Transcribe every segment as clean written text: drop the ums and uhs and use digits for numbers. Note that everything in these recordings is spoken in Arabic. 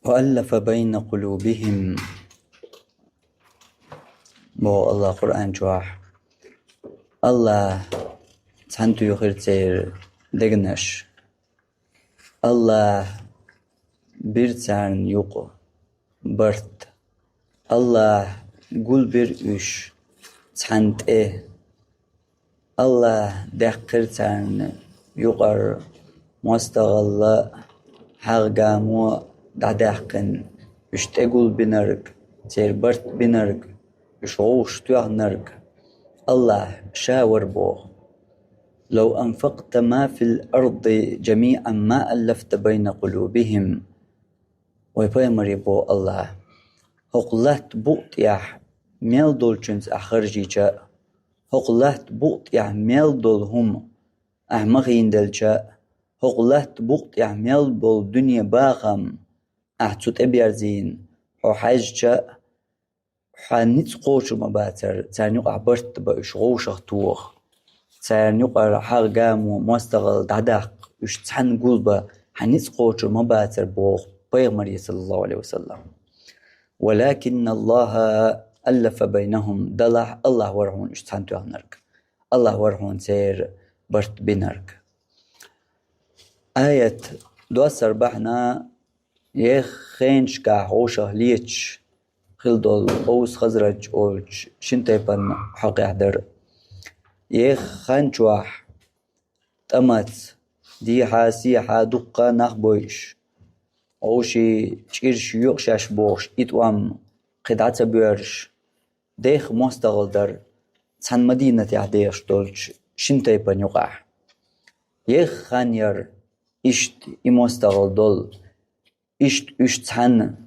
وألف بين قلوبهم. بو الله قرآن جواح الله تحنتو يخير تير دقنش الله بيرتان يوقو برت الله قول بيرش تحنت الله دقرتان يقر مستغل حقامو دعداقن يشتغل بنرق تير برت بنرق يشغوش توغ نرق الله شاور بو لو أنفقت ما في الأرض جميعا ما ألفت بين قلوبهم ويبايمري بو الله هقلت بوت يح ميل دول جنس أخرجي جاء هقلت بوت يح ميل دول هم أحمقين دل جاء هقلت بوت يح ميل دول دنيا باغم أحتوت أبيارزين هو حاج جاء حانيت قوش مباتر تانيق عبرت بإشغوش أختوخ تانيق حرقام ومستغل دعداق يشتحن قلبه حانيت قوش مباتر بوخ بيغمري صلى الله عليه وسلم ولكن الله ألف بينهم دلع الله ورهون يشتحن تغنرك الله ورهون سير برت بنرك آية دوسر بحنا يخينش كاحوشه ليتش خلدول أوس خزرج أولش شنتيبن حق يحضر خانجواح تمت دي حاسيحة دقة نخبويش أوشي تشيرش يوقشاش بوش إتوام قدعة بيرش ديخ مستغل در تسان مدينة يحديش دولش شنتيبن يوقع خانير إشت إمستغل دول إشت تسان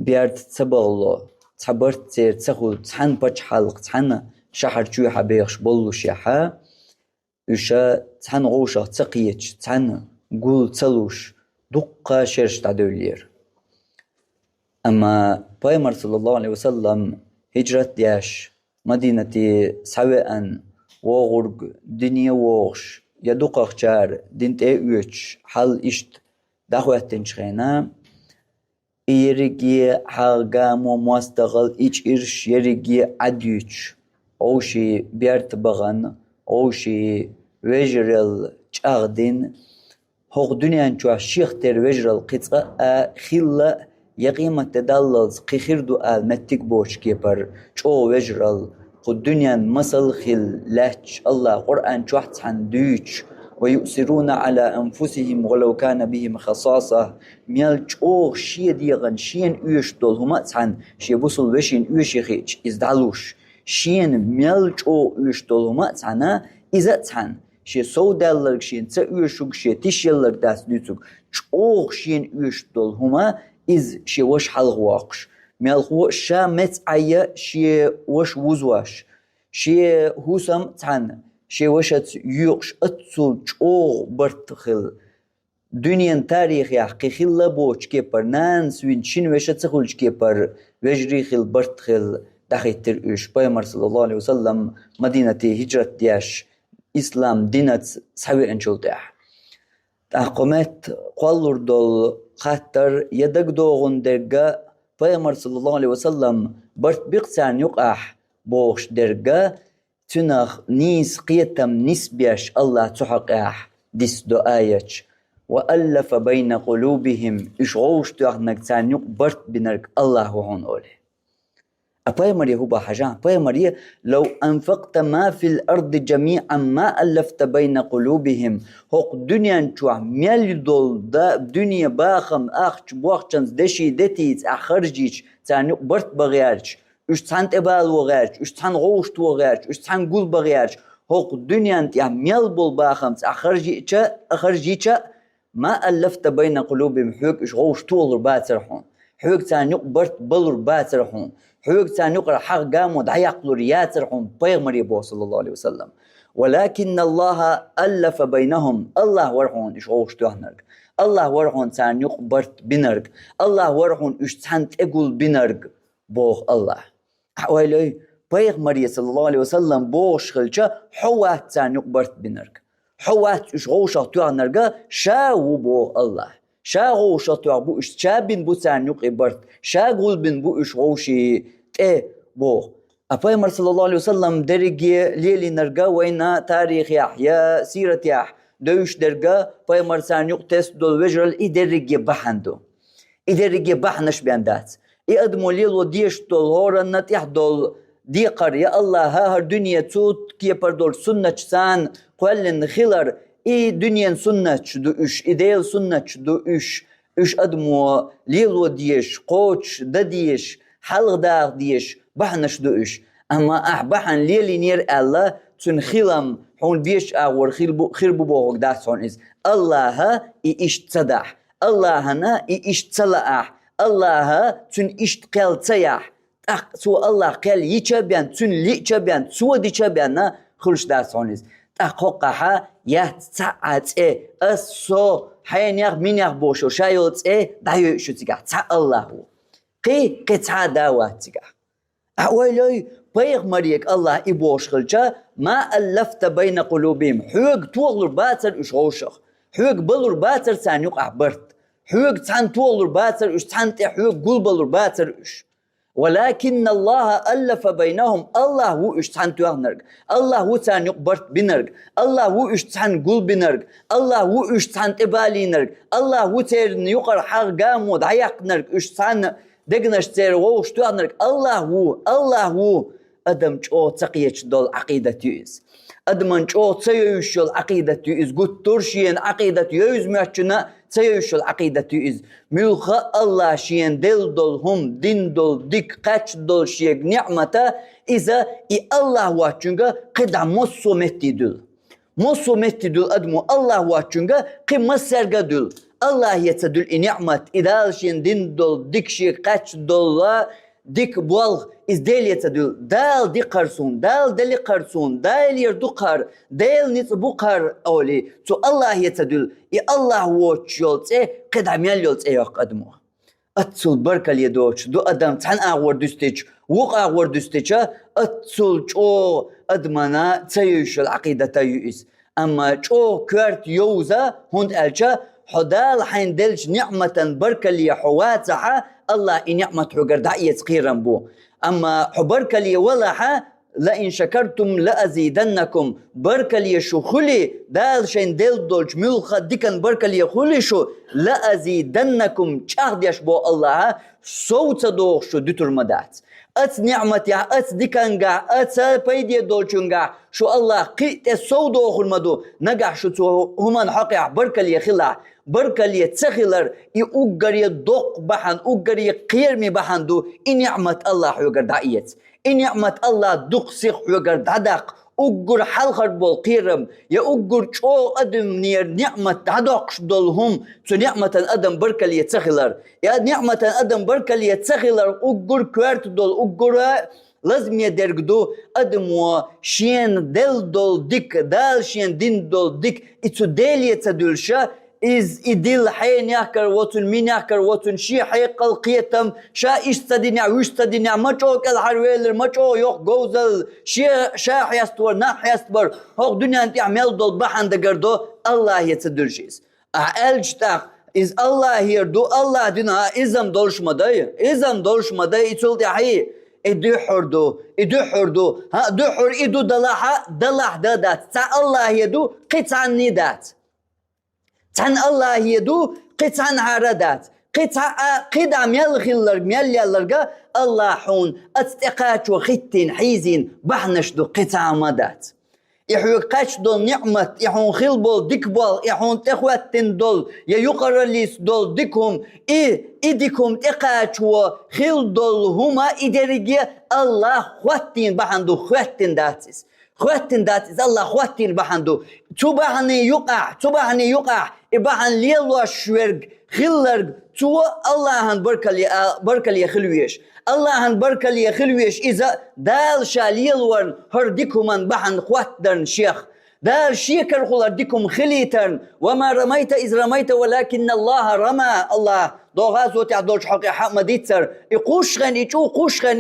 بيارت تبغلو تبرت تير تخل تحن بچ حلق تحن شحر جوي حبيخش بولو شيحا يشا تحن غوشة تقيتش تحن قول تلوش دقة شرش تعدولير أما بايمر صلى الله عليه وسلم هجرت دياش مدينة سواء وغرق دنيا وغش يدقق جار دينت ايوش حل اشت دخواتن شخينا يرجي حرقام ومستغل إيش إرش يرجي عديوش أوشي بيرت بغن أوشي وجرل جاردين هوق دنيا نشوح شيخ تر وجرل قطعة خلا يقيمة تدلل قخير دؤال متك بوش كيبر شو وجرل قد دنيا مسل خل لاتش الله قرآن شوح تحن دوش ويؤثرون على أنفسهم ولو كان بهم خصاصة ميال جوغ شي ديغن شين ايش دول هما تحن شي بوصل وشين ايش يخيج ازدالوش شين ميال جوغ ايش دول هما تحنا إذا تحن شي سودالرك شين تا ايشوك شي تشيلرك داس دوتوك جوغ شين ايش دول هما إز شي وش حلغواقش ميال هو شا متعيا شي وش وزواش شي هوسم تحن شي وشت يوقش اتسول جوغ برتخل دنيا تاريخ يحقي خلا بوش كيبر نانس وين شين وشت سخول كيبر وجري خل برتخل داخل ترقش بايمر صلى الله عليه وسلم مدينة هجرة دياش إسلام دينة سوي انشول ديح تحقمت قولر دول خاطر يدق دوغن درقا بايمر صلى الله عليه وسلم برت بيقسان يقح بوش درقا تنخ نيس قيتم نسبيش الله تحقح ديس دعايش وألف بين قلوبهم إشغوش تغنق تانيق برت بنرك الله وهون أولي أبايا مريا هو بحاجان أبايا مريا لو أنفقت ما في الأرض جميعا ما ألفت بين قلوبهم هوق دنيا نشوع ميل دول دا دنيا باخم أخش بوخشنز دشي دتيز أخرجيش تانيق برت بغيارش اش تحن تبال وغيرش اش تحن غوشت وغيرش اش تحن قول بغيرش هوق الدنيا انت ميل بول باخمس أخرجيتش ما ألفت بين قلوبهم حوك اش غوشت ولر باترحون حوك تانيق برت بلر باترحون حوك تانيق حق قامو دعيق لرياترحون بيغمر يبو صلى الله عليه وسلم ولكن الله ألف بينهم الله ورحون اش غوشت وهنرك الله ورحون تانيق برت بنرك الله ورحون اش تحن تقول بنرك بوغ الله حوالي بيغمر صلى الله عليه وسلم بوش خلشة حوات تانيق برت بنرك حوات اش غوشة توغنرك شاو بوغ الله شاغو شطوع بو إش شابين بو سانيوق إبرت شاغول بن بو إش غوشي بو أبايمر صلى الله عليه وسلم درجة ليلي نرجع وين تاريخ يحيى سيرة يح دوش درجة بايمر سانيوق تست دول وجرال إدرجة بحندو إدرجة بحنش بيندات إقدموا ليل وديش دول هورا نتيح دول دي قرية الله هر دنيا توت كي بردول سنة سان قولن خلر دنيا سنة دو إش إديل سنة دو إش أدموا ليل وديش قوش دديش حلق داغ ديش بحنش دو إش أما بحن ليلي نير الله تنخيلم حون بيش أغور خيربو بوغ داسون إز الله إيش تصدح الله هنا إيش تصلح الله تن إيش تقل تيح سو الله قال يتشبيان تن ليتشبيان سو دي تشبيان خلش داسون إز تحققها يتساعد أسو حين يغ من يغ بوشو شايوت دايو شو تيجا تا الله قي قطعة داوات تيجا أولي بيغ مريك الله إبوش خلجا ما ألفت بين قلوبهم حوق تولر باتر إش غوشخ حوق بلر باتر سانيوق أعبرت حوق تان تولر باتر إش تان حوق قل بلر باتر إش ولكن الله ألف بينهم الله هو إش تان توغنرق الله هو سانيوق برت بنرق الله هو إش تان قل بنرق الله هو إش تان تبالي نرق الله هو تير نيوقر حق قامود عيق نرق إش تان دقنش تير ووش توغنرق الله هو أدم جو تقيتش دول عقيدة يوز أدم جو تيوش العقيدة يوز قد ترشين عقيدة يوز ماشنا تيوش العقيدة يوز ملخ الله شين دل دول هم دين دول ديك قاتش دول شيك نعمة إذا الله واتشنغا قد مصو متدل أدمو الله واتشنغا قد مسرغا دل الله يتدل نعمة إذا شين دين دول ديك شيك قاتش دول ديك بوالغ إز ديل يتدل دال دي قرسون دال دلي قرسون دال يردو قر دال نتبو قر أولي تو الله يتدل الله ووش يولت قد عميال يولت يوق أدمو أتصل بركة ليدوش دو أدم تحن أغور دوستيج وق أغور دوستيج أتصل جو أدمنا تيوش العقيدة تيوز أما جو كورت يوزا هند ألجا حدال حين دلج نعمة بركة لي حواتها الله إن نعمة حقر دعية قيران بو أما بركة لي ولها لئن شكرتم لأزيدنكم بركة لي شو خلي دال شين دل دولج ملخة ديكن بركة لي خلي شو لأزيدنكم شاهديش بو الله صوت دوغ شو دتر مدات أت نعمة يا أت ديكنجا أت بيدي دولشنجا شو الله قيت الصودو خلمدو نجح شو تو همان حقيع بركة لي خلا بركة لي تسخلر يؤجر يدق بحن أجر يقيرمي بحن دو إن نعمة الله حجر دعيت إن نعمة الله دق سيخ حجر دعدق أجر حلقر بالقيرم يا أجر شو أدم نير نعمة دعدقش دولهم تو نعمة أدم بركة لي تسخلر يا نعمة أدم بركة لي تسخلر أجر كوارت دول أجر لازم يدرجدو أدم شين دل دول ديك دال شين دين دول ديك إتو دالية تدولشا إز إدل حين يحكر وطن مين يحكر وطن شي حيقل قيتم شا إيش تدينع ويش تدينع ما تشوك الحرويلر ما تشو يوق جوزل شا حيستور نا حيستبر هوق دنيا أنت عمل دول بحن دقردو الله يتدرجيز أعلج تاق إز الله يردو الله دينا إزم دولش مداي إتولد حي إدو ها دحر إدو دلح دادات تا الله يدو قطع ندات تن الله يدو قطع عردات قطع ميال الله حون اتقاش وختين حيزين بحنش دو قطع مدات يحو قاش دول نعمة يحون خلبول ديكبول يحون تخواتين دول يقرر ليس دول ديكم إديكم تقاش وخل دول هما إدريجي الله خواتين بحندو خواتين داتس الله خواتين بحندو تبعني يقع إبحن ليلو شورج خلرج تو الله هن بركة لي خلويش الله هن بركة لي خلويش إذا دال شاليلورن هرديكم بحن خواتدرن شيخ دال شيكر خلرديكم خليترن وما رميت إذ رميت ولكن الله رمى الله دوغاز وتعدوش حقي حق مديتر يقوشغن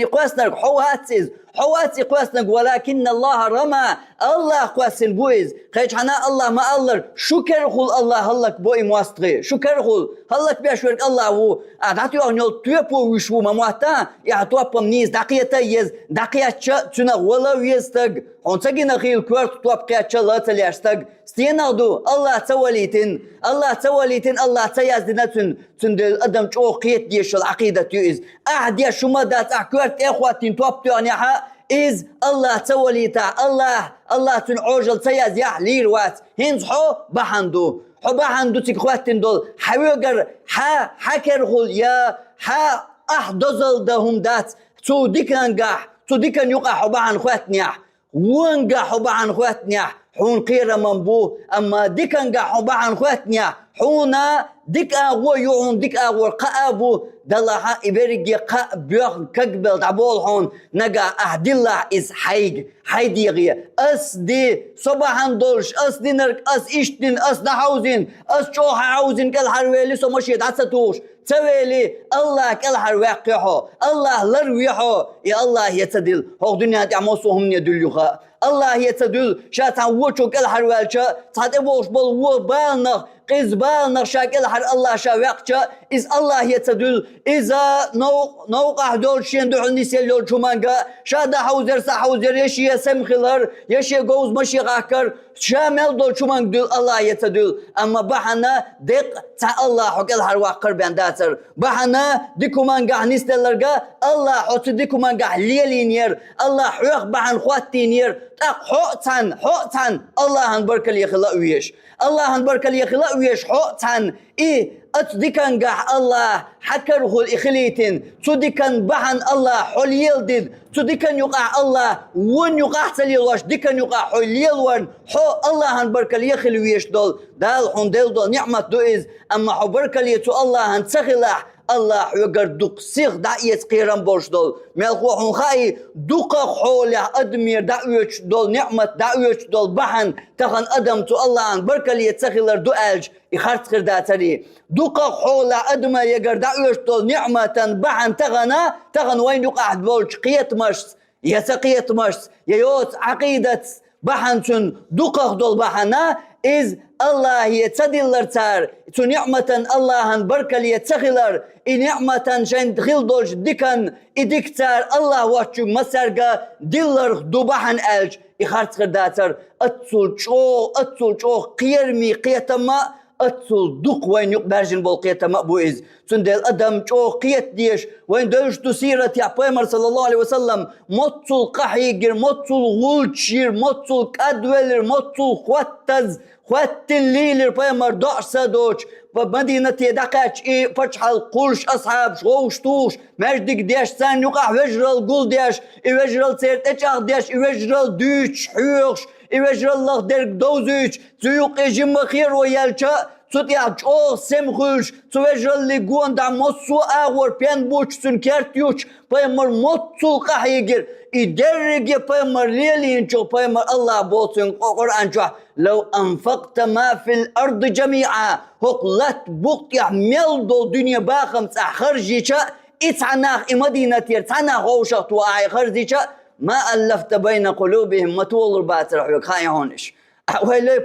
يقوسنر حواتز حواتي قواسنك ولكن الله رمى الله قواسن بويز خيج حنا الله ما الله شكر خل الله هلك بوي مواستغي شكر خل هلك بيشورك الله هو أدعتي أغنيل تيبو وشو ما مواتا يعطوا بمنيز دقيقة يز دقيقة تنا ولا ويستغ هونتاقي نخيل كورت توابقيا لا تلياشتغ ستينادو الله توليتن الله تيازدنتن تندل أدم توقيت ديش العقيدة تيز أحد شمادات أحكورت إخواتين توابتو أنيحا إز الله توليتا الله تنعوجل تياز يحلير وات هنزحو بحندو بحندو تكواتين دول حويقر حكر خل يا أحدزل دهم دات تو ديكن يقع بحن خواتنيح وانقع بحن خواتنيح حون قيرة منبو أما ديكن قحوبا عن خواتنيا حونا ديك أغو يعون ديك أغو قابو دلها إبريجي بيوخ كقبل دعبول حون نقا أهدالله إز حيديغي أس دي صباحان دولش أس دي نرك أس إشتين أس نحوزين أس شوح عوزين كالحرويلي سمشيد عساتوش تويلي الله كالحرواقيحو الله لرويحو يا الله يتدل هو دنيا تعموسوهم يدلوها الله يتدل شاتان وچو كالحروالشا تعتبوش بول وبالنخ قزبالنخ شاكل حر الله شاوقشا إز الله يتدل إذا نوقع دول شين دول نسيل شمانقا شادا حوزر سحوزر يشي سمخلر يشي قوز مشي غاكر شامل دول شمان دول الله يتدل أما بحنا دق تا الله حق الحرواقر بنداتر بحنا ديكو مانقا نستلرقا الله حط ديكو مانقا ليلينير الله حوق بحن خواتينير حقتان الله هنبرك اللي يخلق ويش الله هنبرك اللي يخلق ويش حقتان أتدكن قح الله حكره الإخليتين تدكن بحن الله حليل ديد تدكن يقع الله ون يقع تليل واش دكن يقع حليل ون حو الله هنبرك اللي يخلق ويش دول حندل دول نعمة دوئز أما حبرك اللي تو الله هنتخلح الله يقر دوق سيغ دعيت قيران بوش دول ملخوحون خاي دوق حوله أدمير دعوش دول نعمة دعوش دول بحن تخن أدم تو الله عن بركة اللي يتسخلر دو ألج يخارت خرداتري دوق حوله أدمير يقر دعوش دول نعمة بحن تغن وين يقع بولش قيت مشت يتقيت مشت يوت عقيدة بحن تن دوق دول بحنا إز الله يتدلر تار تو نعمة الله بركة يتخلر نعمة شين دخل دوش دكان إدكتار الله واتشو مسرقا دلر دوبحن ألج إخارت خرداتر أتصل شو قيرمي قيتما أتصل دوق وين يقبرجن بول قيتما بوئز تندل أدم شو قيت ديش وين دوش تسيرة يا بيمر صلى الله عليه وسلم متصل قحيقر متصل غولشير متصل كادولر متصل خوات الليل بيمر دعسة دوش بمدينة يدقاش فتح القلش أصحاب شوشتوش مجدك ديش سان يقع وجرال قول ديش وجرال سيرت اتشاق ديش وجرال دوش حيوش وجرال الله درك دوزوش تيوق جم خير ويالشا تطيع جو سمخوش توجرال لقوان دا مصو آور بيان بوش سنكرتيوش بيمر مصو قحيقر إدرج بيمر ليلين جو بيمر الله بوتن قرآن جو لو أنفقت ما في الأرض جميعا هقلت بوقت يحمل دول دنيا باخم سأخرجيشا إتعناخ إمدينة يرتعناخ ووشق وآي خرجيشا ما ألفت بين قلوبهم ما تولر باتر خاي هونش ويلي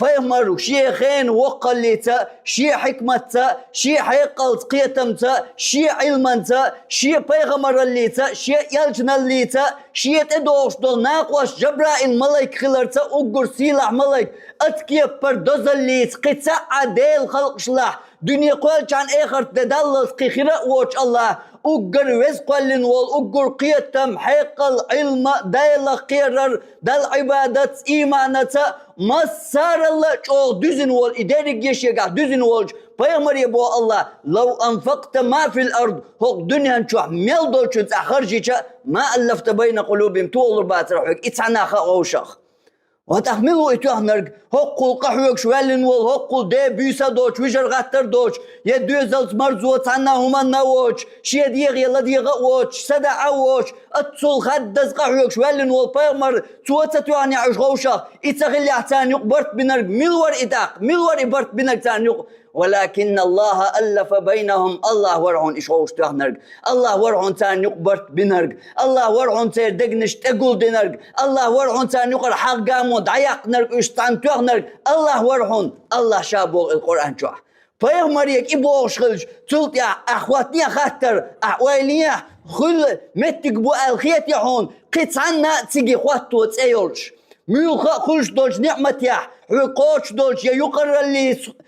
بيغمر شيخين وقليتا شي حكمتا شي حيقل قيتمتا شي علمتا شي بيغمر الليتا شي يلجن الليتا شي تدوش دول ناقوش جبرائيل ملك خلرتا اقر سيلح ملك اتكي بردوز الليت قتا عديل خلق شلاح دنيا قوال جان اخر تدلس قيخراء ووش الله أقر وزقلن والأقر قيتم حيقل علم دايل قيرر دال عبادة إيمانة مسار الله شو دزن وال إدارك يشيقع دزن والج بيامر يبو الله لو أنفقت ما في الأرض هو دنيا نشوح ميل دولشنز أخرجيشا ما ألفت بين قلوبهم طول باتر حق إتعناخ أوشخ وتحملوا إتوهنرق هقل قحوك شوالن والهقل دي بيسا دوش ويجر غاتر دوش يدو زلت مرزو تانا هما نوش شي ديغ يلا ديغ ووش سدع ووش اتسول خدز قحوك شوالن والبيغمر توتتو يعني عش غوشا إتغلي احتان يقبرت بنرق ملور إداق ملور إبرت بنرق تان يق ولكن الله ألف بينهم الله ورعون إشوش تهنرق الله ورعون تان يقبرت بنرق الله ورعون تير دقنش تقول دنرق الله ورعون تان يقر حق قامود عياق نرق اشتان تهنرق الله ورعون الله شابو القرآن جوه Peygamberiyek iboş kılış tült ya ahvatniya khatter ahwaliya khul mettik bu alkhiyat yahun qitsanna tigi khwattu tsayolsh mülkha khulsh dolsh ni'mat ya huqoch dolsh ya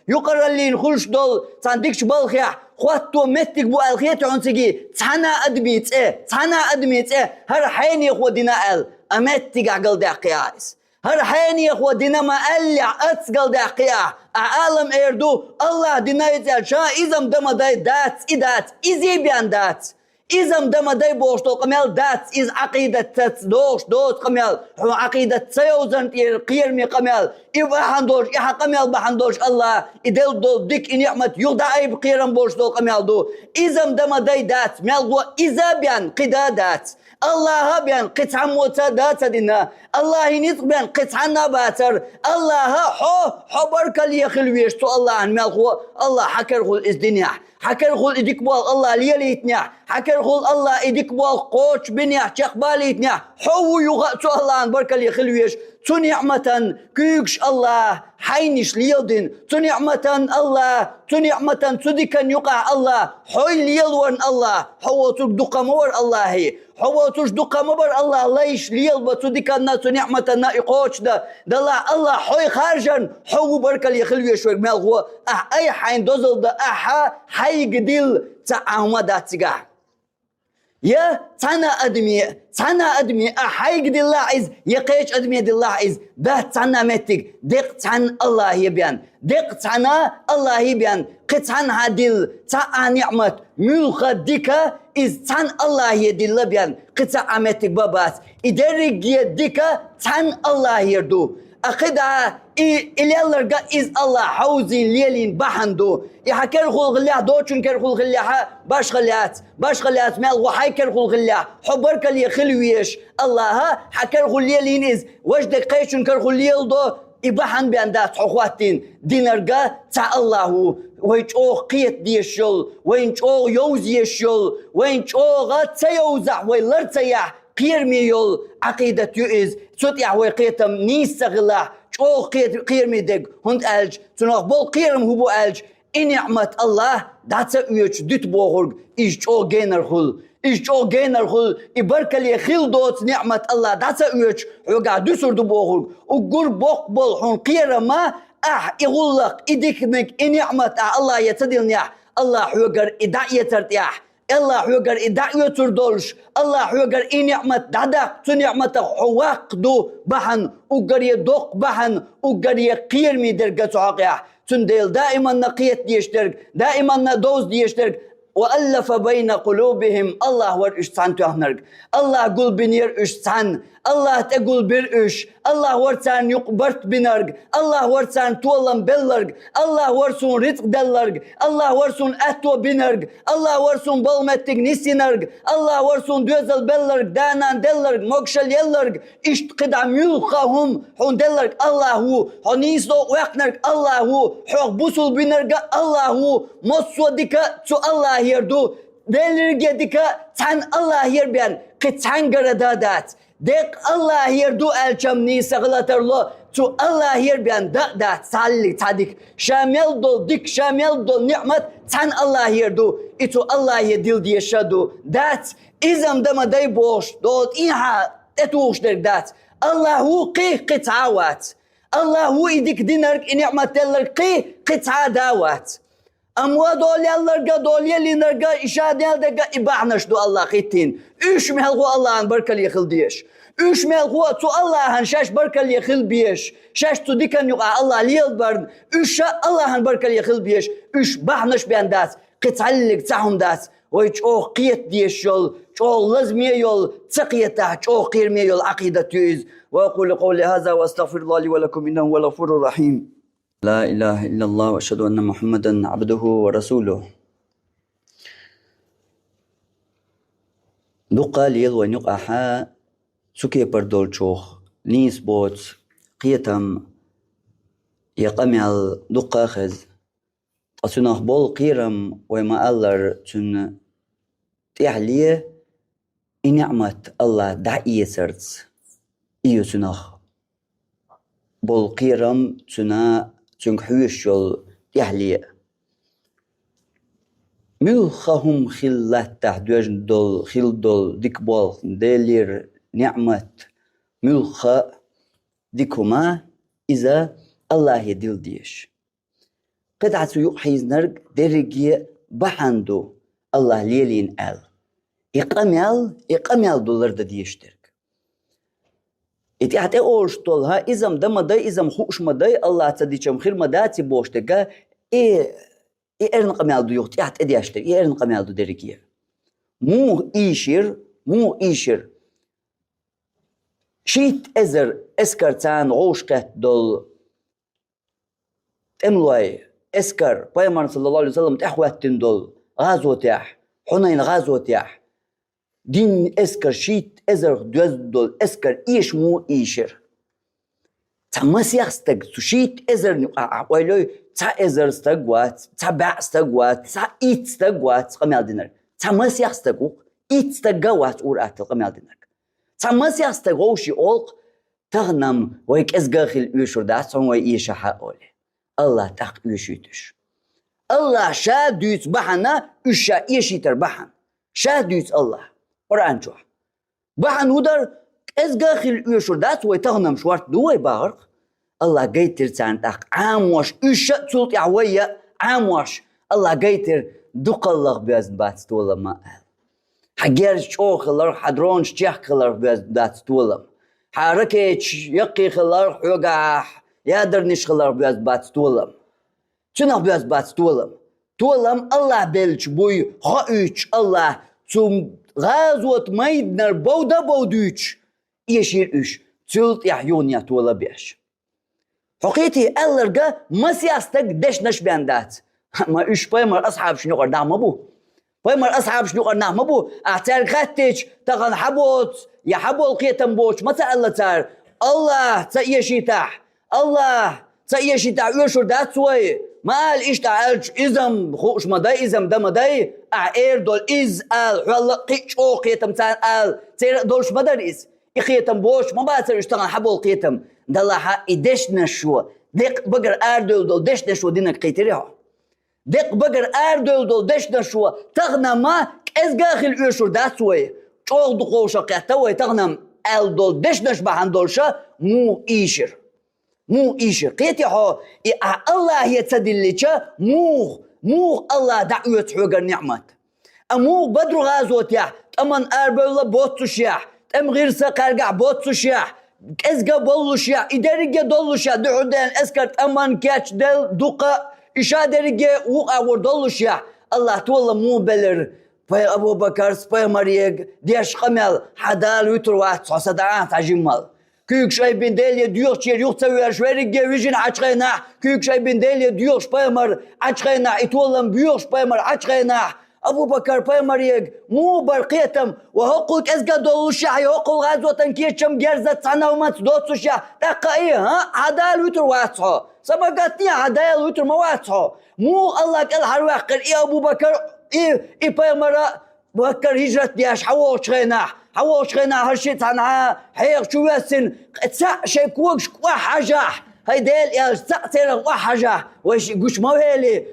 yuqarrali khulsh dol tandiksh balkhya khwattu mettik bu alkhiyat yahun tigi tsana admi tse har hayni khwadina al amettik aqal daqiyas هر حين يا اخوة دينا ما ألع أتقل دقيقة عالم إردو الله دينا يتعال شا إذا مدام داي دات إدات إزي بيان دات إذا مدام داي بوش دو قميال دات إز عقيدة تتدوش دوت قميال حو عقيدة تسيوزن تير قيرمي قميال إبا حندوش إحا قميال بحندوش الله إدل دول ديك إن يحمد يغدا أيب قيرم بوش دو قميال دو إذا مدام داي دات ميال دو إذا بيان قدادات الله بيان قطع موتادات دينا الله نطق بيان قطع نباتر الله حو بركة ليخلويش تو الله عن مالخو الله حكر خل الدنيا حكر خل إديك بوال الله ليليتنيا حكر خل الله إديك بوال قوش بنيا تقباليتنيا حو يغطو الله عن بركة ليخلويش تو نعمة كيكش الله حينش ليلدين تو نعمة الله تو نعمة تدكن يقع الله حوي ليلون الله حو تدق مور الله حو تدق مور الله ليش ليل بتدكن تو نعمة نائقوش ده الله حوي خارجا حو بركة يخلوي شوي مال هو أي حين دوزل ده حي قديل تعامدات تجاه يا تانا أدمي أحيق دي الله عز يقيش أدمي دي الله عز ده تانا متك دق تان الله يبيان دق تانا الله يبيان قطعن هادل تا نعمت ملخ ديكا إز تان الله يدل بيان قطع متك بابات إدرق يديكا تان الله يردو أخدها إليالرقا إز الله حوزي ليلين بحندو يحكر خلق الله دوچن كر خلق الله باش خليات مال وحي كر خلق الله حبرك اللي خلويش الله حكر خلق ليلين إز وجدك قيشن كر خلق ليل دو إبحن بأندات حقواتين دينرقا تا الله وينشوغ قيت ديشل وينشوغ يوزيشل وينشوغ تيوزع ويلرتيح قيرمي يول عقيدة يؤز سوت يحوي قيتم نيستغلا شو قيرمي دق هند ألج تنوخ بول قيرم هبو ألج إن نعمة الله داتا يوش ديت بوغرق إيش شو جينر خل إبرك لي خيل دوت نعمة الله داتا يوش وقع دوسر دو بوغرق وقر بوق بول هن قيرما يغلق إديكنك إن نعمة الله يتدلني الله حوقر إدعية ترتيح الله حوقر إدعية تردولش الله حوقر إن نعمة دادك تنعمة حواق دو بحن وقر يدوق بحن وقر يقير مي درقة عقيح تنديل دائما نقيت ديشترك دائما ندوز ديشترك وألف بين قلوبهم الله ورشتان تهنرك الله قل بنير اشتان الله تقول برش الله ورتان يقبرت بنرق الله ورتان تولم بلرق الله ورسون رزق دلرق الله ورسون أتو بنرق الله ورسون بالمتك نسينرق الله ورسون دوزل بلرق دانان دلرق موكشل يلرق اشت قدام يلقاهم حون دلرق الله هو حنيسو وقنرق الله هو حق بوصل بنرق الله هو مصو ديكا تو الله يردو دلرق ديكا تان الله يربيان قطعان قردادات دق الله يردو الجمني سغلتر الله تو الله يربيان دا تصلي تصدق شامل دول ديك شامل دول نعمت تان الله يردو إتو الله يدل ديشادو دات إذا مدام داي بوش دوت إيها اتوش دات الله هو قطعوات الله هو إديك دينرك نعمت تلرك قطعة داوات أموا دولي اللرقا دولي اللي نرقا إشاد يالدقا إباعناش دو الله قيتين إيش مهلغو الله عن بركة اللي يخل ديش إيش مهلغو تو الله عن شاش بركة اللي يخل بيش شاش تو ديكن يقع الله ليل برد إيش الله عن بركة اللي يخل بيش إيش باعناش بيان دات قتعلق تاهم دات ويش أوه قيت ديش يول أوه لازمية يول تقيته أوه قيرمية يول عقيدة تيز وأقول قولي هذا وأستغفر الله لي ولكم إنه هو الغفور الرحيم لا إله إلا الله وأشهد أن محمدا عبده ورسوله دقا ليل ونقع حا سكي بردول شوخ نيس بوت قيتم يقمع دقا خز أصنع بول قيرم وما الله تن تحليه نعمة الله دعية سرت إيو سنخ بول قيرم تنا تنحوش جل تحليه ملخهم خلة تحدوش دول خل دول ديك بول ديلير نعمة ملخ ديكما إذا الله يدل ديش قطعة يوحيز نرق درجي بحندو الله ليلين آل إقامل دولار دا ديشترك إتعطي أوش طولها إزم دم داي إزم خوش مداي الله تديشم خير مداتي بوشتك إيه إيرن قمال دو يوخت إحت إدياشتر إيرن قمال دو درجي مو إيشر شيت إزر إسكرتان غوشكت دول تملوي إسكر بايمان صلى الله عليه وسلم تحواتن دول غازو تاح حنين غازو تاح دين إسكر شيت إزر دوز دول إسكر إيش مو إيشر تمسيح استق شيت إزر نقع ويلوي تا إزر استقوات تا باع استقوات تا إيت استقوات قمال دينر تمسيح استقو إيت استقوات أورات قمال دينر تمسيح استقوشي أولق تغنم ويك إزغاخل يشور دات سون وي إيشا حقولي الله تق يشيتش الله شادوت بحنا إشا إيشيتر بحن شادوت الله قرآن شو بحن ودر إزغاخل يشور دات وي تغنم شوارت دوي باغرق الله قيتر تانتاق عاموش إشا تسلط يعوية عاموش الله قيتر دوق الله بيزن بات تولى ما قال حجير شو خلر حدرون شيخ خلر بات تولى حركة يقي خلر حوقع يادر نش خلر بات تولى شنو بات تولى الله بلش بوي خايش الله ثم غازوة ميدنر بودوش يشير إيش تلت يحيون يا تولى بيش حقيقي ألرجع ما سياستك دش نش بيندات ما إيش بايمر أصحاب شنو قرنا مبو بايمر أصحاب شنو قرنا مبو أعتر خاتش تغن حبوت يا حبو القيتم بوش متى الله تار الله تيشيتح الله تيشيتح يشور دات سوي ما قال إيش تعالج إزم خوش مداي إزم دم مداي أعير دول إز قال حلا قيش أو قيتم تان قال تير دولش مدرس إقيتم بوش ما باتر يشتغل حبو القيتم دلها إدش نشوا دق بقر أردل دول دش نشوا دينك قيتريها دق بقر أردل دول دش نشوا تغنم ما إزغاخل يشور داتوي شوق دقوشة قيتوي تغنم أل دول دش نش بحن دولشة مو إيشر قيتيها الله يتدلجة مو الله دعوة حقر نعمة أمو بدر غازوت يح أمن أربلا بوتش يح أم غير سقرقع بوتش يح إزغا بولش يح إدارجة دولش يح دعودين إسكرت أمن كاتش دل دقة إشا درجة وقع وردولش يح الله تولى مو بلر باي أبو بكر باي مريق ديش قمل حدال ويتروات صدعات عجمال كيك شاي بين داليا ديوش يوخ تسوي شويرجة ويجين عشقينا كيك شاي بين داليا ديوش باي مر عشقينا يتولى بيوش باي مر عشقينا أبو بكر باي مريق مو برقيتم وهقولك إزغا دولوشا يهقول غازوة كيشم جرزة سنة وما تدوتوشا تقا ها عدال ويتر واتحو سبقتني عدال ويتر مواتحو مو الله قال هرواقر أبو بكر باي مرا بكر هجرة دياش حوش غينا هرشيت عنها حيق شو يسن تسع شي كوكش حاجة هاي ديل يا تسع تيرغ حاجة ويش قش مويلي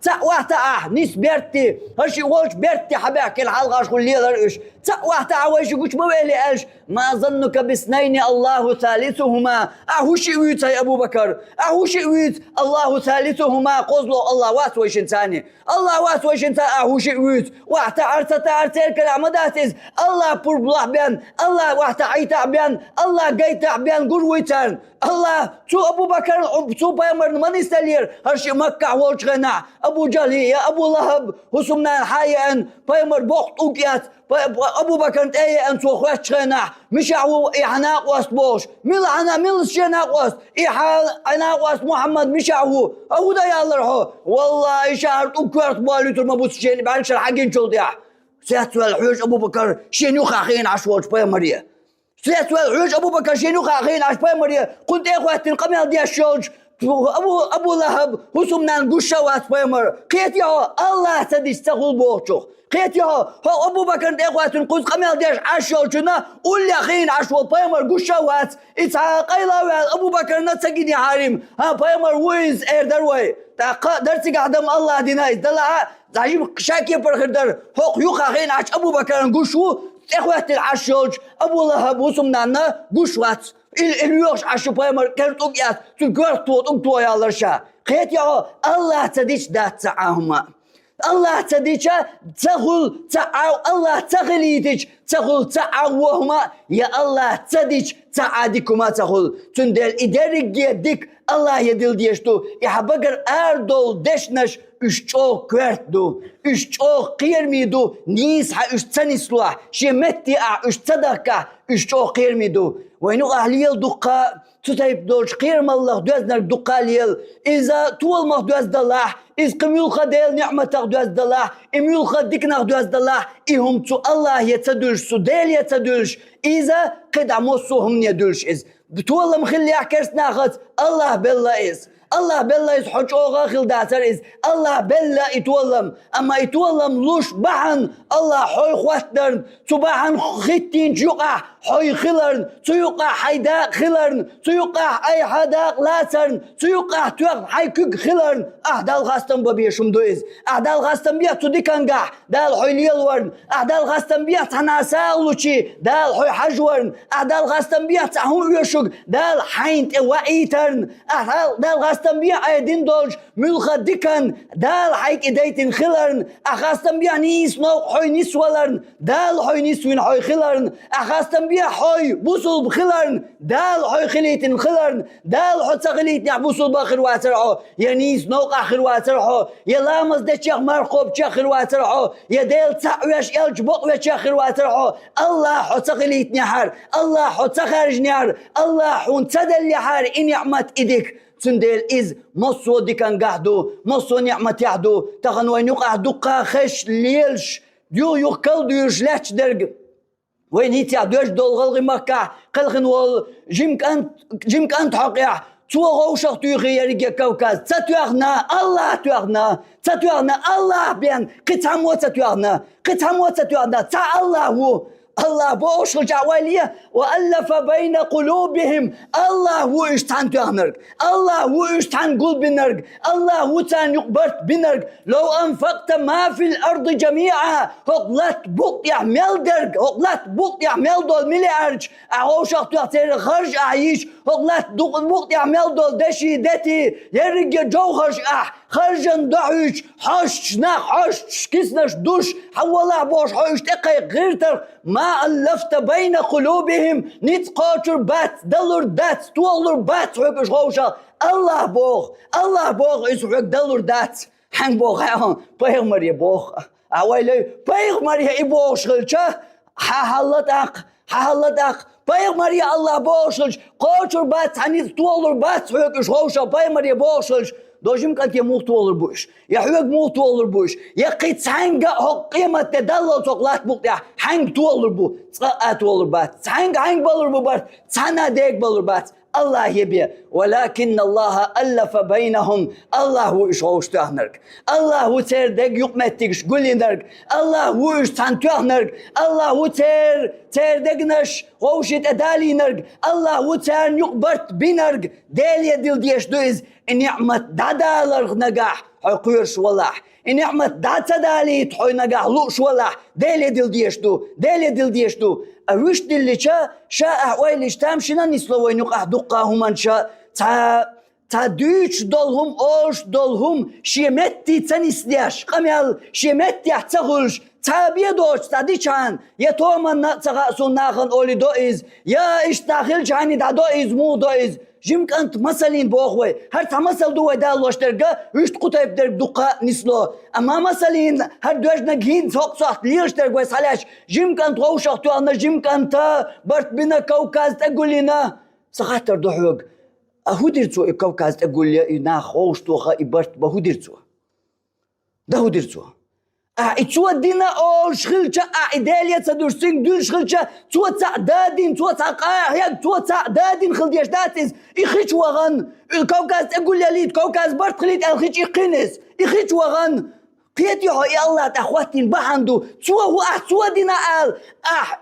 تسع واحدة نيس بيرتي هرشي وش بيرتي حباك الحلقة شو اللي درش واحدة ويش قش مويلي ايش ما ظنك باثنين الله ثالثهما شي ويت يا ابو بكر شي ويت الله ثالثهما قزلو الله واسويش ثاني الله واسويش انت شي ويت واحدة ارتل كلامداتز الله بربلح بيان الله واحدة عيتا بيان الله قيتا بيان قرويتان الله تو ابو بكر تو بايمر من يستلير هرشي مكة والش غنا ابو جهل يا ابو لهب هسمنا حيا بايمر بوخت اوكيات ابو بكر اي انت خوش غنا مش هو احنا قوس مل انا مل شنا قوس انا قوس محمد مش هو ده يا الله والله شهر اوكرت بالو ما بوس شيء بعد شر حقين شول يا سياتو الحوج ابو بكر شنو خاخين عشوش بايمر سياتو الحوج ابو بكر شنو خاخين عش بايمر كنت اخوات القميل ديال الشوج أبو لهب هسمنا قشوات بيمر قيت يا الله تدي تقول بوشو قيت يا هو أبو بكر إخوات قوس قميل ديش عشو جنا قول يا خين عشو بيمر قشوات إتعا قيلا أبو بكر نتسجني عارم ها بيمر ويز دروي درتك عدم الله دينايز دلها تعجب شاكي برخدر هو يوخا خين عش أبو بكر قشو إخوات العشوج أبو لهب وسمنا قشوات اليوش عشو بيمر كرتوقيات تقرطوط يا الله قيت يا الله تديش دات تعاهما الله تديش تغل تعاو الله تغليدش تغل تعاوهما يا الله تديش تعادكما تغل تندل إدارك يدك الله يدل ديشتو يحبقر أردول دشنش اشتو كورتدو اشتو قيرميدو نيسها اشتنسلوح شمتي اشتدكا اشتو قيرميدو وينو أهليل دقا تتايب دولش قيرم الله دوزنر دقا ليل إذا طول ما دوز دالله إذ قميول خديل نعمتك دوز دالله إميول خديكنا دوز دالله إهم تو الله يتدلش سوديل يتدلش إذا قد عموصوهم يدلش إذ بتولى مخلي أحكرس ناخذ الله بالله إذ الله بالله إذ حجوغا خلداتر إذ الله بالله يتولم أما يتولم لوش بحن الله حوي خواتدرن تبحن ختين جوقع حوي خلرن تيوقع حيداق خلرن تيوقع أي حداق لاترن تيوقع توق حي كوك خلرن أهدال غاستن ببيشم دو إذ أهدال غاستن بيا تديكنقع دال حوي ليلورن أهدال غاستن بيا تناساولوشي دال حوي حجورن أهدال غاستن بيا تهون يشوق دال حينت وإيترن أهدال غاستن بيا أيدين دولج ملخا ديكن دال حيك إدايتين خلرن أخاستن بيا نيس نوق حوي نسولرن دال حوي نسوين حوي خلرن أخاستن بيا حوي بوصل بخلرن دال حوي خليتين خلرن دال حو تغليتني بوصل باخر واترعو يا نيس نوق آخر واترعو يا لامز دا شيخ مرقوب شاخر واترعو يا ديل تعويش يلج بقوة شاخر واترعو الله حو تغليتني حار الله حو تخرجني حار الله حو انتدل حار إن نعمت إيديك تندل إز مصو ديكان قاعدو مصو نعمة يعدو تغن وين يقع دقا خش ليلش ديو يقل ديوش لاتش درق وين هيتي دوش دول غلغي مكة قلخن وال جيم كانت حقيا تو غوشق تيغي يريق كوكاز تتوغنا الله تتوغنا الله بيان قتهم تتوغنا تا الله هو الله بوش الجوالية وألف بين قلوبهم الله هو اشتان تهنرك الله هو اشتان قلب بنرك الله هو تان يقبرت بنرك لو أنفقت ما في الأرض جميعا هقلت بوق يعمل درك هقلت بوق يعمل دول مليارج أعوشق تغتير خرج أعيش هقلت بوق يعمل دول دشي دتي يرق جوهرش خرجن دعوش حش حش كسنش دوش حولا بوش حوش تقي غيرتر ما ألفت بين قلوبهم نتقاتر بات دلور دات تولور بات حكش غوشا الله بوغ يسحق دلور دات حن بوغ بيغمر يبوغ أولي بيغمر يبوغ شغلشا حهلتاق بيغمر يا الله بوغ شغلش قاتر بات عني تولور بات حكش غوشا بيغمر يبوغ شغلش دوجم كانت يموت والر بوش يا حوق موت والر بوش يا قيت حنجا قيمة تدلل تقلات بوق حنج تولر بو تقات والر بات حنج بالر بو بات تنا ديك بالر بات الله يبي ولكن الله ألف بينهم الله هو إيش تهنرك الله هو تردق يقمتكش قولينرك الله هو إيش تهنرك الله هو تردقنش غوشت أدالينرك الله هو تان يقبرت بينرك داليا ديل ديش دويز نعمة دادالر نجاح حقيرش والله نعمة دادالي تحوي نجاح لوش والله داليا ديل ديشتو أوش دل شا أحوالش تامشنا نسلوين يقع دقاهم أنشا تا دوش دولهم أوش دولهم شيمتي تنسليش قميال شيمتي احتغلش تابية دوش تادي چان يا تومن تغاسون ناخن أولي دوئز يا اشتاخل چاني دا دوئز مو دوئز جيم كانت مسلين بوخوي هر تمثل دو دالوش ترجع ويشت قطعب در دقة نسلو أما مسلين هر دوش نجين ثق صح ليش ترجع سلاش جيم كانت غوش أختو أنا جيم كانت برت بنا كوكاز تقول لنا سخاتر دوحوق أهودرتو كوكاز تقول لي ناخ غوش توخا إبرت بهودرتو ده هودرتو اتسوى دينا أول شخلشة إدالية تدرسين دون شخلشة تسوى تعدادين تسوى تعقايا تسوى تعدادين خل ديشتاتز إخيش وغن الكوكاز أقول لي الكوكاز برد خليت الخيش إقنس إخيش وغن قيت يا الله تأخواتين بحندو تسوى هو تسوى دينا قال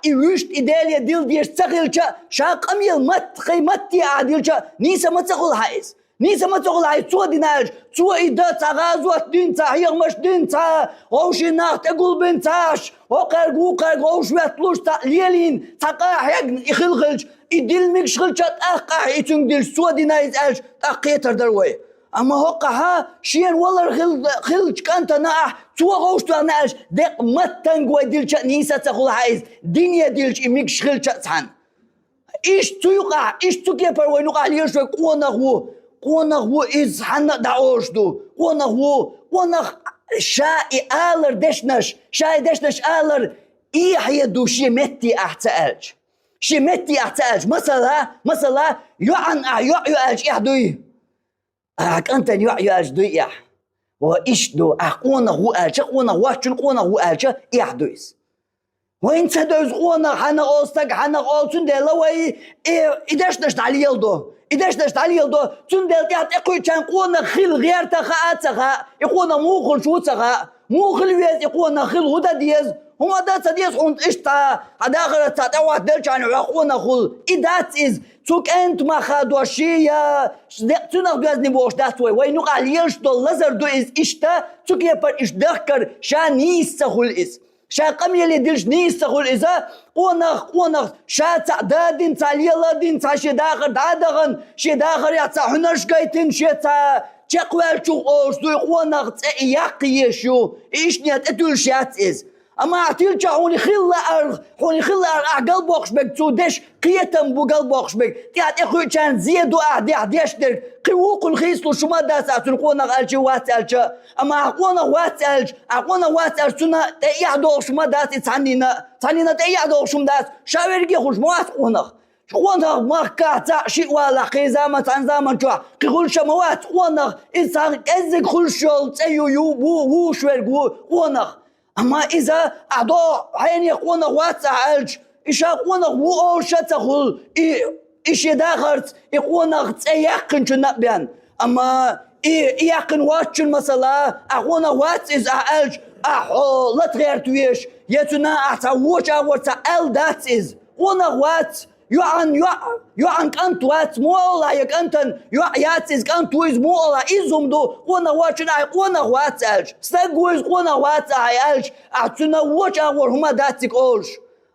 إيوشت إدالية ديل ديش تخلشة شاق أميل مت خيمتي عديلشة نيسا ما تخل حيز نيسا ما تقول هاي تسوى ديناج تسوى إدا تغازوة دينتا هي مش دينتا وش ناخ تقول بنتاش وقرق وش بيطلوش تقليلين تقاح يخلخلش يدل ميك شخلشات أقاح يتنقل سوى دينايز ألش تقيتر دروي أما هقها شين والله خلش كانت ناح تسوى غوش تناش دق متنقوى ديلش نيسا تقول هايز دنيا ديلش ميك شخلشات سان إيش تيقع إيش تكيبر وينقع ليشوك قونغو إز حنا دعوشدو قونغ شاي آلر دشنش آلر يدو شمتي أحتاج مثلا يعن يعج يحدوي أنت يعج دوي وإيش دو قونغو ألش قونغو ألش يحدويس وين تدوز قونغ حنا أوستك حنا أوتون دلوي إدشنش على يلدو إدشنش على يلدو تندل تحت إقوي كان قونا خل غير تخا يقونا موخل شو تخا موخل ويز يقونا خل هدا ديز هما دات ديز هونت إشتا هذا آخر تتوه دل كان يقونا خل إدات إز توك أنت ما خدوا شيء تناخ دوز نبوش داتوي وينو عليش دول لزر دو إز إشتا توك يبر إش دخكر شان يستخل إز شا قمي اللي دلش نيستخل إذا قونغ شا تعدادين تعليلا دين تا شداخر دادغن شداخر يعطا حنرش قايتين شتا تقوال شو أوشدو قونغ يقيشو إيش نيات أدول شات إز أما أعطيل هوني خلا قلب وخشبك تودش قيتم بو قلب وخشبك تيات إخوي كان زيدو أعديش در قووق الخيسلو شما داسا تنقونا ألشي واتألش أما أقونا واتألش سنة تأيحدو شما داسي تعنينا تأيحدو شما داس شاورجي خوش موات قونغ ماركاتا شيء ولا قيزامة عن جوا قول شموات قونغ إنسان كذب خلشول تأيو يو شوير قونغ أما إذا أعضاء عين يقونا واتعالج إيش يقونا وأول شتغل إيش يدخرت يقونا تيقن شنبيان أما يقن واتشن مثلا أقونا وات إز أعالج لا تغير تويش يتنا أعتوش أورتا أل دات إز قونا وات يعن كانت وات مولا يكنتن ياتز كانت ويز مولا إزم دو قونا واتشنا قونا واتالج استقويز قونا واتالج أعتنا واتش أور هما داتك أولش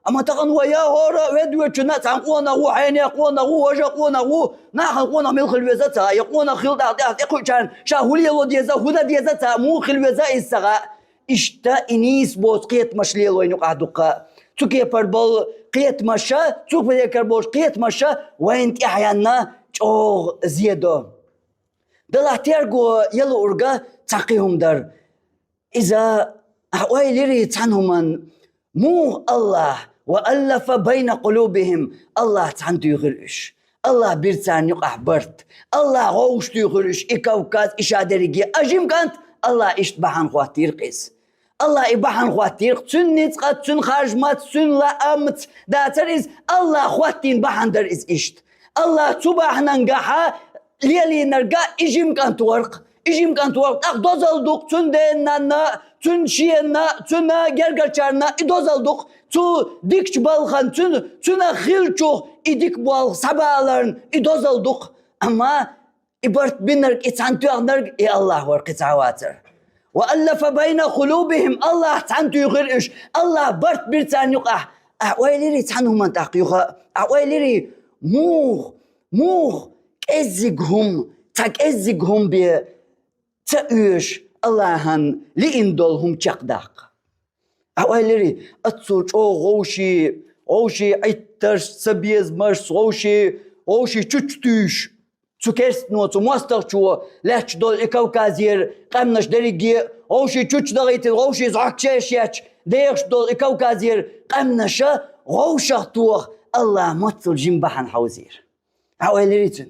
أما تغن ويا هورا ودوي تشنات عن قونا هو حين يقونا هو وجا قونا هو ناخذ قونا من خلوزتها يقونا خلط أعطيها يقول كان شاهولي وديزا هدا ديزتها مو خلوزا السغاء إشتا إنيس بوت قيت مشليل وينو قعدوقا تكي بربل قيت مشا تشوف بذكر بوش قيت مشا وين أحيانا أو زيادة دلها تيرجو يلو أرجع تقيهم در إذا أحوال لري تعنهم مو الله وألف بين قلوبهم الله تعنتو يغرش الله بيرتان يقع برت الله غوش يغرش إكوكاز إشادريجي أجيم كانت الله إشتبهان خواتير قيس الله إبحان خواتير تن نتقى تن خارجمات تن لأمت داتريز الله خواتين بحان در إز إشت الله تباحنا نقاحا ليلي نرقا إجيم كانت ورق أخدوزل دوق تن ديننا تن شينا تن جرجرشارنا إدوزل دوق تو ديكش بالخان تن خيلچوخ إديك بال سبالرن إدوزل دوق أما إبرت بنرق إتانتو أغنرق إي الله ورق تعواتر وألف بين قلوبهم الله تعنتو يغرش الله برت برتان يقع أعواليري تعنو من تقيوخا أعواليري موغ تأزقهم بتأيش اللهن لإندولهم تقداق أعواليري أتصوش غوشي عترش سبيز مرس غوشي تشتوش تكرست نو تموستر شو لاتش دول إكوكازير قمنش دريجي غوشي تشوش دغيت غوشي زعكشيش ياتش ديرش دول إكوكازير قمنشا غوشة طوغ الله مطل جنبحن حوزير عوالي ريتن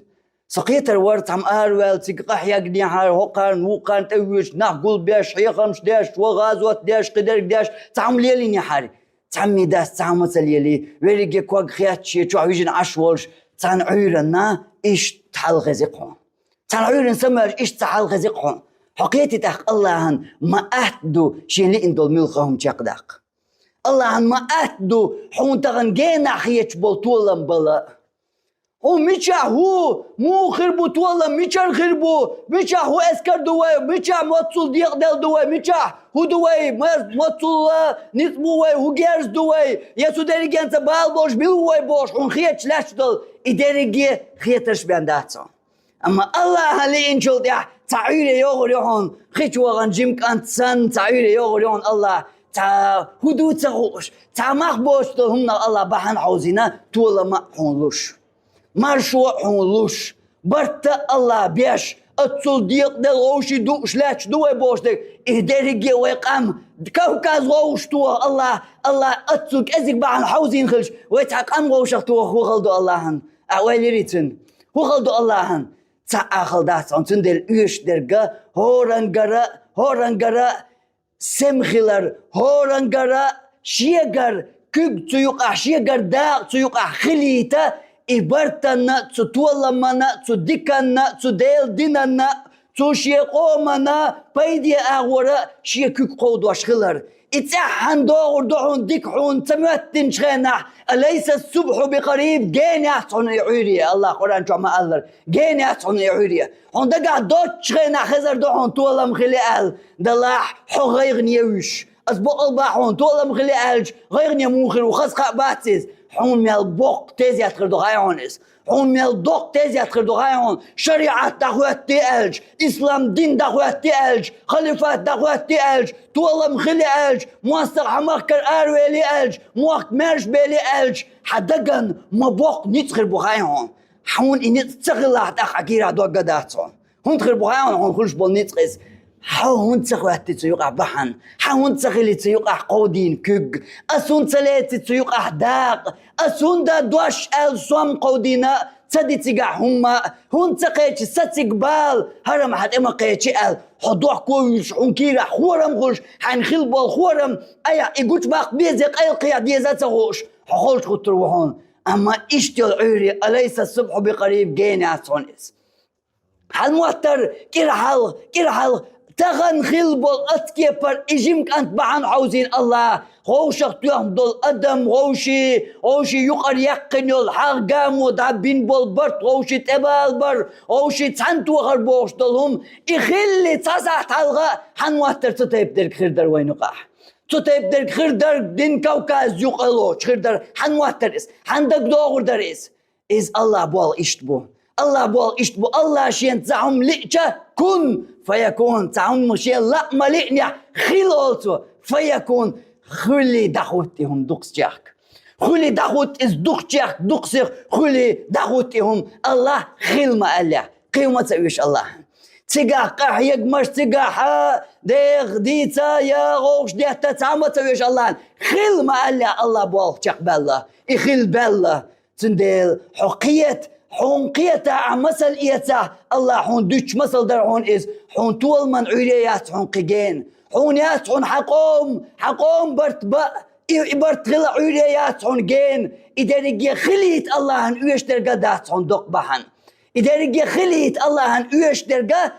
سقيتر ورت عم أروال تقح يقني حار هقان وقان تويش نقول بيش حيخمش داش وغازوات داش قدر داش تعم ليلي نحاري تعمي داس تعم مسليلي وريجي كواق خياتشي تعويجن عشولش تان عيرنا إيش تحل غزقهم تان عيرن سمر إيش تحل غزقهم حقيقة تحق الله ما أهدو شين لي إندول ملخهم تقدق الله ما أهدو حون تغن جينا خيتش بلطولا بلا هو ميشا هو مو خربو تولا ميشا خربو ميشا هو اسكر دواي ميشا موصل ديق دل دواي ميشا هو دواي موصل نسبو هو جيرز دواي يسو داريجان تبال بوش بيلواي بوش هون خيتش لاش دل إداريجي خيتش بيانداتو أما الله اللي إنشل ديا تعيري يوغر يهون خيتش وغن جيمك أنت سن تعيري يوغر يهون الله تا هدو تغوش تا مخبوش دل هم الله بحن حوزينا تولا ما حونلوش مرشو حولوش برتا الله بيش اتصل ديق دل غوشي دوش لاش دوي بوش دك اهداريجي ويقام كوكاز غوش توه الله اتصل كازيك بعن حوزين خلش ويتحق ام غوشك توه هو غلدو اللهن اوالي ريتن هو غلدو اللهن تا اخلدات انتن دل ايش درقا هورنقرا سمخلر هورنقرا شيقر كيك تيوقع شيقر داق تيوقع خليتا إبرتنا تطولمنا تدكنا تديل ديننا تشيقومنا بيدي أغورا شيكوك قود واشخلر إتحن دور دعون دكحون تمتن شخينا أليس الصبح بقريب جيني أحسن يعوري الله قرآن جمع الله جيني أحسن يعوري هون دقع دوت شخينا خزر دعون طولم خلي أهل دلاح حو غير نيوش أسبوع الباحون طولم خلي أهلج غير نيموخر وخسخة باتيز حون ميل بوق تيزي أتخر دغايونس حون ميل دوق تيزي أتخر دغايون شريعة دخوات تيالج إسلام دين دخوات تيالج خليفات دخوات تيالج طولم خلي ألج مواسطر حماكر أرويلي ألج موقت مرش بيلي ألج حدقن مبوق نتخر بغايون حون إني تتغلع تأخيرا دو قداتون هون تخر بغايون هون خلش بول نتخز حاون تسخواتي تيوقع بحن حاون تسخلي تيوقع قودين كوج أسون تلاتي تيوقع داق أسون دا دوش أل سوام قودينا تدي تيقع هما هون تقيتش ستقبال هرم حد إما قيتش أل حضوح كويش حنكيرا خورم غوش حنخيل بول خورم أيا إيقوش باق بيزيق أي قيا ديزات غوش حقولش خطروهون أما إشتي العيري أليس الصبح بقريب جيني عصونيس حالموتر كيرحال تغن خلبل أتكي بر إجمك أنت بعن عوزين الله غوشك تيهمدل أدم غوشي يقر يقن يلحق قامو دابين بول برت غوشي تبال بر غوشي تسانتو غربوش دلهم إخلي تساسح تلغى حنواتر تتيب درك خردر وينقاح تتيب درك خردر دين كوكاز يقلوش خردر حنواتر إس حندق دوغر در إز الله بوال إشتبو الله بوال إشتبو الله شين تزعم لئجة كن فيكون تعم مشي لا ملئني خلالته فيكون خلي دعوتهم دقسجاك خلي دعوت إز دقسجاك دقسخ خلي دعوتهم الله خل ما الله قيمة تسويش الله تجاه قحيق مش تجاه ديغ ديتا يا غوش ديتا تعم تسويش الله خل ما الله بوال تشق بالله يخل بالله تندل حقية حون مثل إيتا الله حون دوش مثل در حون إز حون طول من عريات حون قيجين حون يات حون حقوم برت غلا عريات حون جين إدارجي خليت الله هن ويش درجة دات حون دق بحن إدارجي خليت الله هن ويش درجة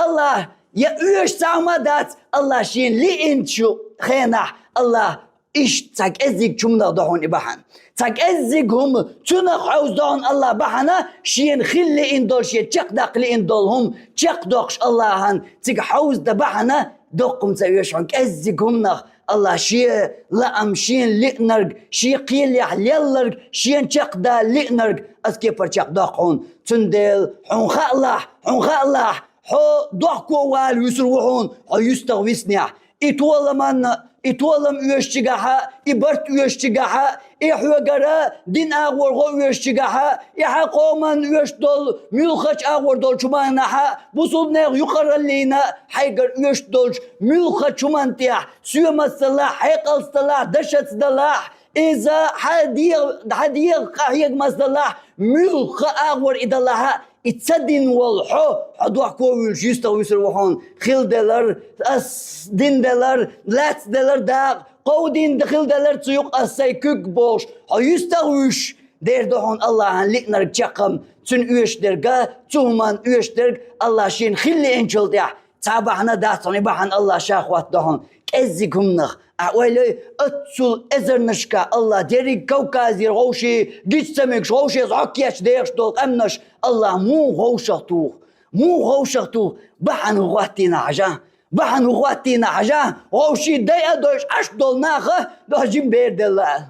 الله يا ويش سامدات الله شين لي انتشو خينا الله إيش تاك أزيك شمنا ضحون إبحن تاك أزيك هم تنخ عوزان الله بحنا شين خلي إندول شي تشقدق لإندول هم تشقدقش الله هن تاك حوز دبحنا دقم تسويش عنك أزيك هم نخ الله شي لأم شين لئنرق شي قيل يحليلرق شين تشقدا لئنرق أسكيبر تشقدقون تندل حون خالله حو ضحكوا والوسروحون حو يستغويسنيا إتولم يشجعها إبرت يشجعها إحوجرا دين أغور غو يشجعها إحقوما يشدل ملخش أغور دول شمانها بصودنا يقرر لنا حيقر يشدل ملخش شمانتيا سيوم الصلاح حيق الصلاح دشت الصلاح إذا حديق قحيق مصلاح ملخ أغور إذا لها اتسدين والحو حدوح كويل جيستا ويسروحون خيل دلار أس دين دلار لات دلار داق قودين دخل دلار تسيوق أساي كوك بوش هيستا ويش دير دهون الله عن لقنر جاقم تن ويش درقا تومان ويش درق الله شين خلي انجل ديح تابعنا داتوني بحن الله شاخوات دهون كزيكم نخ أولي أتصل إزرنشكا الله ديري كوكازير غوشي جيت سمك غوشي زعكيش ديرش دول أمنش الله مو غوشتو بحن غواتينا عجا غوشي دايا دوش أش دول ناخه دوشين بير دلال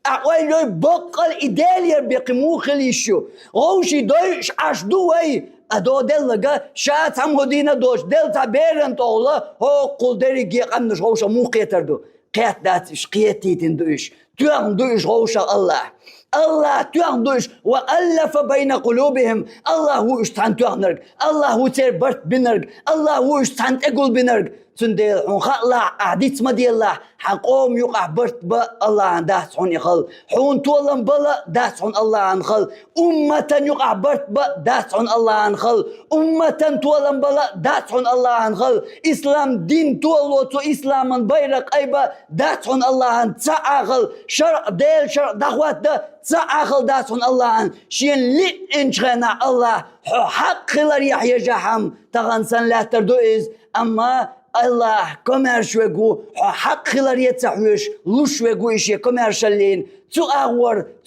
أولي بقل إدالير بقمو خليشو غوشي دوش أش دوي أدو دلقا شات هم هدينا دوش دلتا بيرن طولا هو قل داري جي قمنش غوشا مو قيتر دو قيت داتش قيتيتين دوش تيان دوش غوشا الله تيان دوش وألف بين قلوبهم الله هو اشتان تيان نرق الله هو تير برت بنرق الله هو اشتان تقول بنرق تنديل حون خلع عديت مدي الله حقوم يقع برت با الله عن داس حون يخل حون تولم بلا داس حون الله عن خل أمة يقع برت با داس حون الله عن خل أمة تولم بلا داس حون الله عن خل إسلام دين تولو تو إسلاما بيرق أيبا داس حون الله عن تعاخل شرع ديل شرع دخوات دا تعاخل داس حون الله عن شين لي انشغنا الله حق خلر يحيى جحم تغنسان لا تردو إز أما الله كوميرشوغو حق خلاريت سحوش لوشوغو إشي كوميرشالين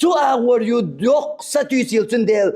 تو أغور يدوق ستوسيل تندل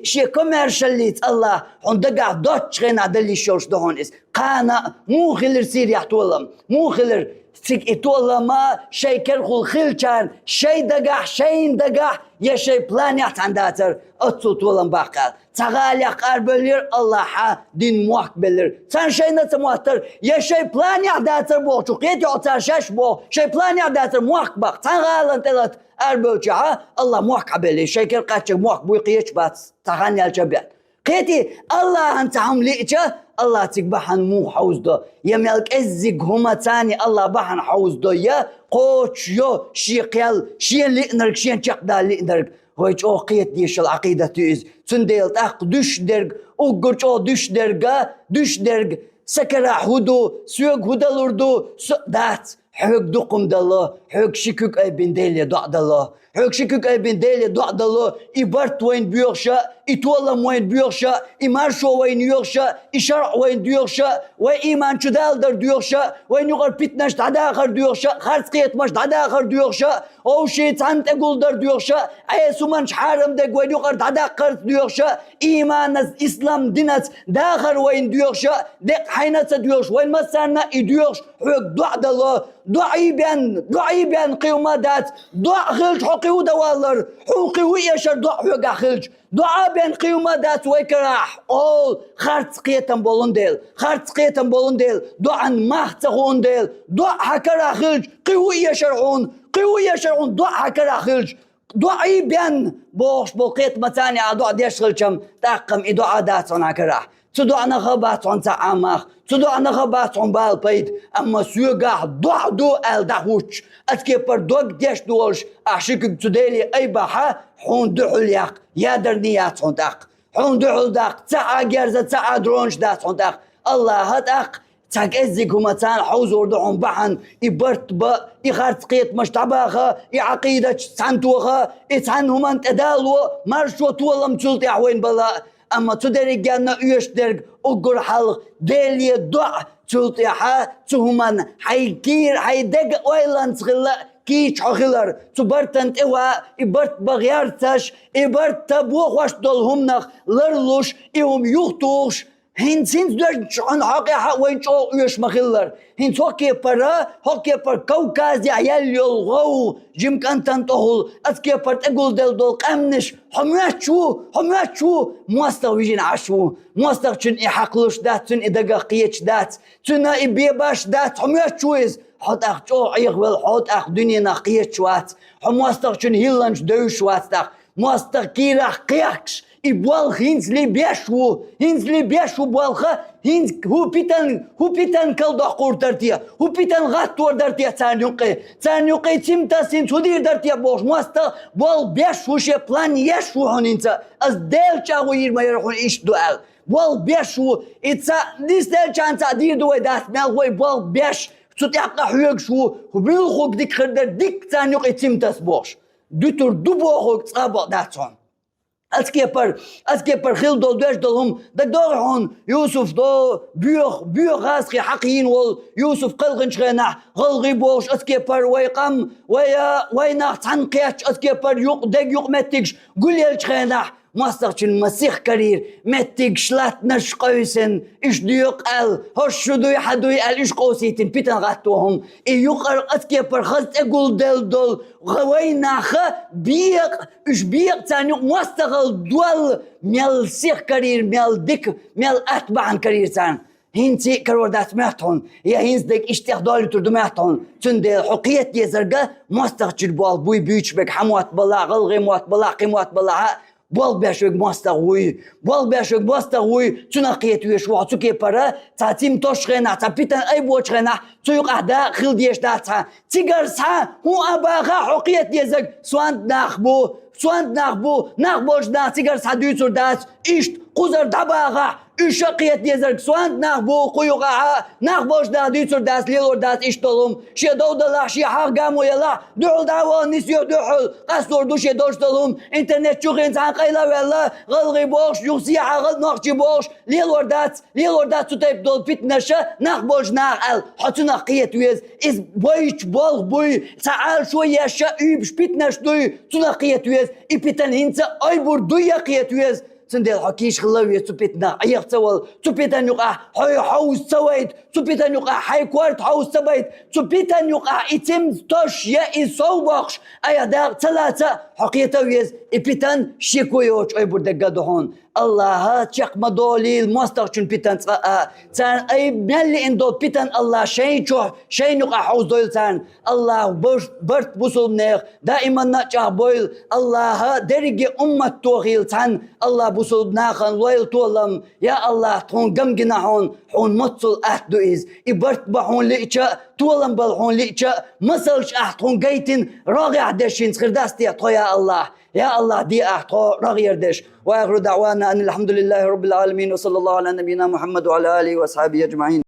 شي كوميرشاليت الله هندقع دوتش غين عدلي شوش دهون إس قانا مو خلر سيريح تولم مو خلر سيك إتولا ما شي كرخل خلچان شي دقع شين دقع يا شي بلانيات عنداتر أتصل تولم باقال تغالي قار بلير الله حا دين موحك بلير تان شي نتمواتر يا شي بلانيات داتر بو شقيت يعطر شاش بو شي بلانيات داتر موحك باق تغالي انتلت أربوشا الله موحك بلير شي كرقاتش موحك بو يقيش بات تغاني الجبال قيتي الله أنت عمليتش الله تكبحن مو حوز دو يملك ازيق هما تاني الله بحن حوز دو يا قوش يو شيقيال شين لئنرك شين چقدا لئنرك هويج او قيت ديش العقيدة تيز تنديل تاق دوش درق اوغرش او دوش درق سكرا هودو سيوك هودالوردو دات حق دقم دالله حق شكوك اي بن ديلي دع دالله حق شكوك اي بن ديلي دع دالله إبرت وين بيوخشا إتولم وين بيوخشا إمارشو وين يوخشا إشرع وين ديوخشا وإيمان شدال در ديوخشا وين يغر بيتناش داخر ديوخشا خارج قيت مش داخر ديوخشا أو شيء تانت أقول در ديوخشا أي سومنش حارم دق وين يغر داخر ديوخشا إيمان إسلام دينات داخر وين ديوخشا دق حينات ديوخش وين مسانا إديوخش حق دع دالله ضعيبان قيومات ضع خلج حقي ودوالر حقي ويشر ضع حقا خلج ضع بين قيومات ويكراح أول خارج قيتم بولنديل ضع مهتغون ديل ضع حكرا خلج قوي يشرعون ضع حكرا خلج ضعيبان بوش بوقيت متاني ضع ديش خلجم تاقم إدو عادات عناكراح تدعنا خبات عن تعامخ تدعنا خبات عن بالبيت أما سيوغا دو الدهوش أتكبر دوغ ديش دولش أحشيك تدالي أي بحا حون دحل ياق يادر نيات عن داق حون دحل داق تعا جرزة تعا درونش دات عن داق الله هداق تاك ازيك همتان حوز وردعون بحن إبرت با إخارت قيت مش تباخا إعقيدة تعنتوخا إتعن همان تدالو مرشو تولم تلتي عوين بلا أما تدري جانا يش درج أجر حلق دليل دع تلتيحة تهمان حيكير حيدق ويلان تغلا كيش حخلر تبرتن إوا إبرت بغيرتش إبرت تبوخ واش دولهم نخ لرلوش إهم يختوش هين سين درج عن حقيقة وين شو يش مخلر هين هوكي بر كوكاز عيال يلغو جيم كان تنتهول أذكي بر تقول دل قمنش حمياتشو مواستويجين عشو مواستوشن إحقلوش دات تن إدقا قيتش دات تنا إبيباش دات حمياتشويز حط أخ جو عيغول حط أخ دنيا نقيتش وات حمواستوشن هيلانش دوش واتاخ مواستوكيرا قياكش إبوال هينز لي بيشو بالخا هينز هو بيتن كل دقور درتيا هو بيتن غاتور درتيا تانيوقي تيمتا سين تودير درتيا بوش موستا بول بيشو شي بلان يشو هونينتا از ديل چاغو يرما يرخون إيش دوال بول بيشو إتسا ديس ديل چانتا دير دوي دات مالغوي بول بيش تتعقى حيوك شو وبيلخوك ديك خردر ديك تانيوقي تيمتا سبوش دوتور دوبوخوك تصابق داتون اسكي بر خيل دول دوش دولهم دور هون يوسف دو بيوخ غاسقي حقين وال يوسف قلقن شغينا غلغي بوش اسكي بر ويقام وينا تنقياتش اسكي بر يوق متكش قول يلشغينا ماستغش المسيح كرير متك شلات نش قوسن إيش ديوق هش دوي حدوي إيش قوسيتن بيتن غاتوهم يقر أسكي برخص أقول دل غوينا بيق إيش بيق تاني ماستغل دول ميل سيح كرير ميل ديك ميل أتبعن كرير تان هنتي كروردات ماتون يا هنز ديك اشتغل تردو ماتون تندل حقية يزرقة ماستغش البوال بوي بيوش بك حموات بلا غلغي موات بلا قيموات بلا بول بيشوك ماستغوي تنقيت ويشوع تكي برا تعتيم توشغنا تعبيتن اي بوشغنا تيوق احدا خل ديش داتا تيجر سا هو اباغا حقية يزق سواند ناخبوش دا تيجر سا دويتور دات اشت قزر دباغا اشقيت يزرق سواند ناخبو قيوقا ناخبوش دا دويتور دات ليلور دات اشتولم شي دودلا شي حق قامو يلا دعو دعوة نسيو دحل قصور دو شي دوشتولم انترنت شوخين تان قيلا ولا غلغي بوش يوسيحا غل ناخشي بوش ليلور دات تتايب دول بيتنشا ناخبوش ناخل حتو ناقيت ويز از بويش بول بوي تعال شوية شا يبش بيتنش دوي تناقيت ويز بيتن هنسا اي بردو يقيت ويز سندل حكيش خلاوية تبيتنا عيق تول تبيتن يقع حي حوز سويت تبيتن يقع حي كوارت حوز سويت تبيتن يقع اتم توش يا إصوبخش ايا داق ثلاثة حقيقة ويز بيتن شيكويوش اي بردق قدهون الله تشق مدولي المستغشن بيتن تان اي ملي اندو بيتن الله شين يقع حوز دويل تان الله برت بوصل نيخ دائما نجح بويل الله درجي أمة توغيل تان الله بوصل ناخن لويل تولم يا الله تون قمقنا هون متصل اهدو إز إبرت بحون لإيشا تولم بالحون لإيشا مسلش أحتون قيتن راغي عدشين سخرداستي يا الله دي أحتو راغي يردش وآخر دعوانا أن الحمد لله رب العالمين وصلى الله على نبينا محمد وعلى آله وأصحابه أجمعين.